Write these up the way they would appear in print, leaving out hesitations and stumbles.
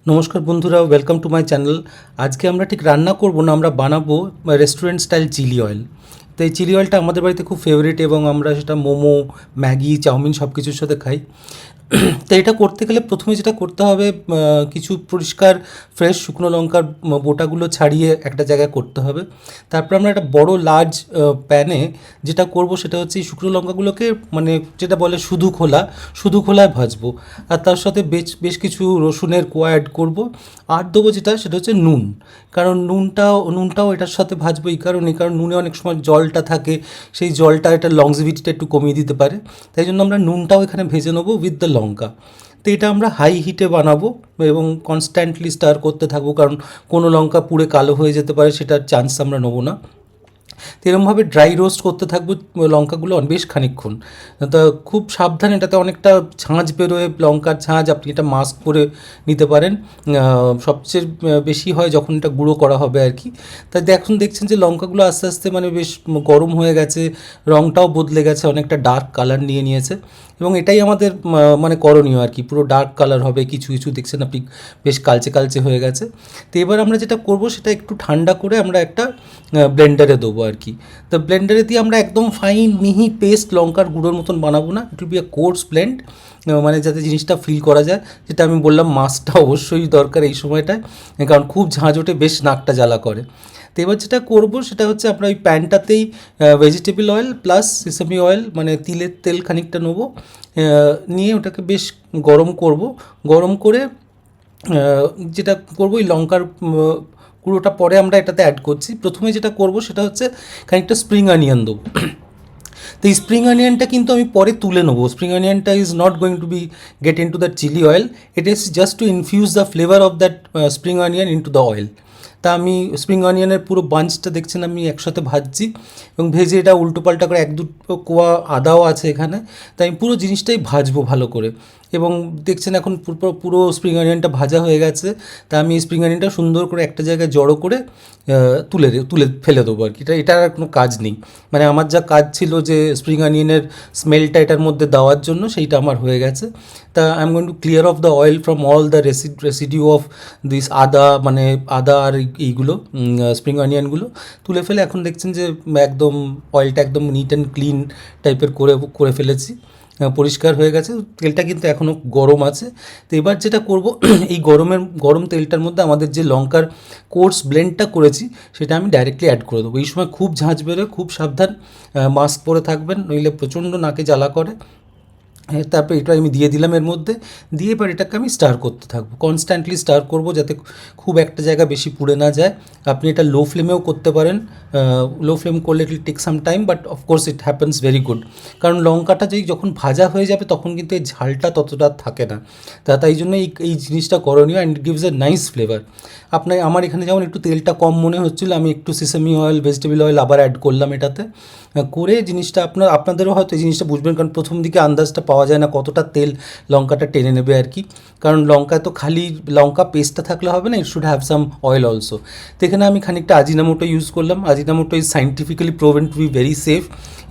নমস্কার বন্ধুরা, welcome to my channel. আজকে আমরা ঠিক রান্না করব না, আমরা বানাবো রেস্টুরেন্ট স্টাইল চিলি অয়েল। তো এই চিলি অয়েলটা আমাদের বাড়িতে খুব ফেভারিট এবং আমরা সেটা মোমো, ম্যাগি, চাউমিন সব কিছুর সাথে খাই। তো এটা করতে গেলে প্রথমে যেটা করতে হবে, কিছু পরিষ্কার ফ্রেশ শুকনো লঙ্কার বোটাগুলো ছাড়িয়ে একটা জায়গায় করতে হবে। তারপর আমরা একটা বড় লার্জ প্যানে যেটা করব সেটা হচ্ছে এই শুকনো লঙ্কাগুলোকে, মানে যেটা বলে শুধু খোলায় ভাজবো। আর তার সাথে বেশ কিছু রসুনের কোয়া অ্যাড করবো। আর দেবো সেটা হচ্ছে নুন। কারণ নুনটাও এটার সাথে ভাজবো কারণ নুনে অনেক সময় জলটা থাকে, সেই জলটা এটা লংজিভিটিটা একটু কমিয়ে দিতে পারে। তাই জন্য আমরা নুনটাও এখানে ভেজে নেবো উইথ দ্য লঙ্কা। তো এটা আমরা হাই হিটে বানাবো এবং কনস্ট্যান্টলি স্টার করতে থাকবো, কারণ কোনো লঙ্কা পুড়ে কালো হয়ে যেতে পারে, সেটার চান্স আমরা নেবো না। তো এরমভাবে ড্রাই রোস্ট করতে থাকবো লঙ্কাগুলো বেশ খানিকক্ষণ। তা খুব সাবধানে, এটাতে অনেকটা ঝাঁঝ বেরোয়, লঙ্কার ঝাঁঝ। আপনি এটা মাস্ক করে নিতে পারেন। সবচেয়ে বেশি হয় যখন এটা গুঁড়ো করা হবে আর কি। তাই এখন দেখছেন যে লঙ্কাগুলো আস্তে আস্তে মানে বেশ গরম হয়ে গেছে, রঙটাও বদলে গেছে, অনেকটা ডার্ক কালার নিয়েছে। এবং এটাই আমাদের মানে করণীয় আর কি, পুরো ডার্ক কালার হবে। কিছু কিছু দেখছেন আপনি বেশ কালচে কালচে হয়ে গেছে। তো এবার আমরা যেটা করব সেটা একটু ঠান্ডা করে আমরা একটা ব্লেন্ডারে দেবো আর কি। তো ব্লেন্ডারে দিয়ে আমরা একদম ফাইন মিহি পেস্ট লঙ্কার গুঁড়োর মতন বানাবো না, it will be a course blend, মানে যাতে জিনিসটা ফিল করা যায়। যেটা আমি বললাম, মাস্কটা অবশ্যই দরকার এই সময়টায়, কারণ খুব ঝাঁঝ ওঠে, বেশ নাকটা জ্বালা করে। তো এবার যেটা করবো সেটা হচ্ছে আমরা ওই প্যানটাতেই ভেজিটেবল অয়েল প্লাস সিসামি অয়েল, মানে তিলের তেল খানিকটা নেবো, নিয়ে ওটাকে বেশ গরম করব। গরম করে যেটা করবো, ওই লঙ্কার গুঁড়োটা পরে আমরা এটাতে অ্যাড করছি। প্রথমে যেটা করব সেটা হচ্ছে খানিকটা স্প্রিং অনিয়ন দেবো। তো এই স্প্রিং অনিয়নটা কিন্তু আমি পরে তুলে নেবো। স্প্রিং অনিয়নটা is not going to be get into that chili oil, it is just to infuse the flavour of that spring onion into the oil. তা আমি স্প্রিং অনিয়নের পুরো বাঞ্চটা দেখছেন আমি একসাথে ভাজছি, এবং ভেজে এটা উল্টোপাল্টা করে এক দুটো কোয়া আদাও আছে এখানে। তাই আমি পুরো জিনিসটাই ভাজবো ভালো করে। এবং দেখছেন এখন পুরো স্প্রিং অনিয়নটা ভাজা হয়ে গেছে। তা আমি স্প্রিং অনিয়নটা সুন্দর করে একটা জায়গায় জড়ো করে তুলে ফেলে দেবো আর কি। এটার আর কোনো কাজ নেই, মানে আমার যা কাজ ছিল যে স্প্রিং অনিয়নের স্মেলটা এটার মধ্যে দেওয়ার জন্য, সেইটা আমার হয়ে গেছে। তা I am going to clear of the oil from all the residue of this আদা আর এইগুলো স্প্রিং অনিয়নগুলো তুলে ফেলে এখন দেখছেন যে একদম অয়েলটা একদম নিট অ্যান্ড ক্লিন টাইপের করে ফেলেছি, পরিষ্কার হয়ে গেছে। তেলটা কিন্তু এখনও গরম আছে। তো এবার যেটা করব, এই গরম তেলটার মধ্যে আমাদের যে লঙ্কার কোর্স ব্লেন্ডটা করেছি সেটা আমি ডাইরেক্টলি অ্যাড করে দেবো। এই সময় খুব ঝাঁঝ বেরোয়, খুব সাবধান, মাস্ক পরে থাকবেন, নইলে প্রচণ্ড নাকে জ্বালা করে। তারপর এটা আমি দিয়ে দিলাম এর মধ্যে, দিয়ে এবার এটাকে আমি স্টার করতে থাকবো, কনস্ট্যান্টলি স্টার করব যাতে খুব একটা জায়গা বেশি পুড়ে না যায়। আপনি এটা লো ফ্লেমেও করতে পারেন, লো ফ্লেম করলে it will take some time, but of course it happens very good. কারণ লঙ্কাটা যখন ভাজা হয়ে যাবে তখন কিন্তু এই ঝালটা ততটা থাকে না। তাই জন্য এই জিনিসটা করণীয়, and it gives a nice flavour. আমার এখানে যেমন একটু তেলটা কম মনে হচ্ছিলো, আমি একটু সেসামি অয়েল, ভেজিটেবল অয়েল আবার অ্যাড করলাম এটাতে, করে জিনিসটা আপনাদেরও হয়তো এই জিনিসটা বুঝবেন, কারণ প্রথম দিকে আন্দাজটা পাওয়া যায় না কতটা তেল লঙ্কাটা টেনে নেবে আর কি। কারণ লঙ্কায় তো খালি লঙ্কা পেস্টটা থাকলে হবে না, it should have some oil also. তো এখানে আমি খানিকটা আজিনামোটো ইউজ করলাম। Ajinomoto is scientifically proven to be very safe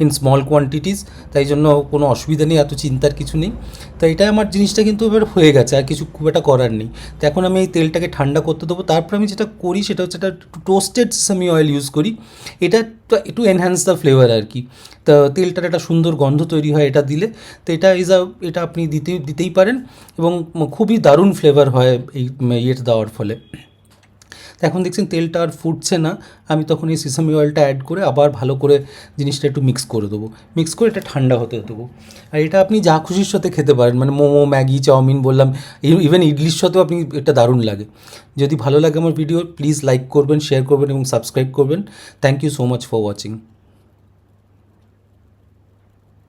in small quantities, তাই জন্য কোনো অসুবিধা নেই, এত চিন্তার কিছু নেই। তো এটাই আমার জিনিসটা কিন্তু এবার হয়ে গেছে, আর কিছু খুব একটা করার নেই। তো এখন আমি এই তেলটাকে ঠান্ডা করতে দেবো। তারপর আমি যেটা করি সেটা হচ্ছে একটা টোস্টেড সেসামি অয়েল ইউজ করি, এটা একটু এনহ্যান্স দ্য ফ্লেভার আর কি। তো তেলটার একটা সুন্দর গন্ধ তৈরি হয় এটা দিলে। তো এটা আপনি দিতেই পারেন, এবং খুবই দারুণ ফ্লেভার হয় এই ইয়েটা দেওয়ার ফলে। তো এখন দেখছেন তেলটা আর ফুটছে না, আমি তখন এই সিসামি অয়েলটা অ্যাড করে আবার ভালো করে জিনিসটা একটু মিক্স করে দেবো। মিক্স করে এটা ঠান্ডা হতে দেবো। আর এটা আপনি যা খুশির সাথে খেতে পারেন, মানে মোমো, ম্যাগি, চাউমিন বললাম, ইভেন ইডলির সাথেও আপনি এটা দারুণ লাগে। যদি ভালো লাগে আমার ভিডিও, প্লিজ লাইক করবেন, শেয়ার করবেন এবং সাবস্ক্রাইব করবেন। Thank you so much for watching.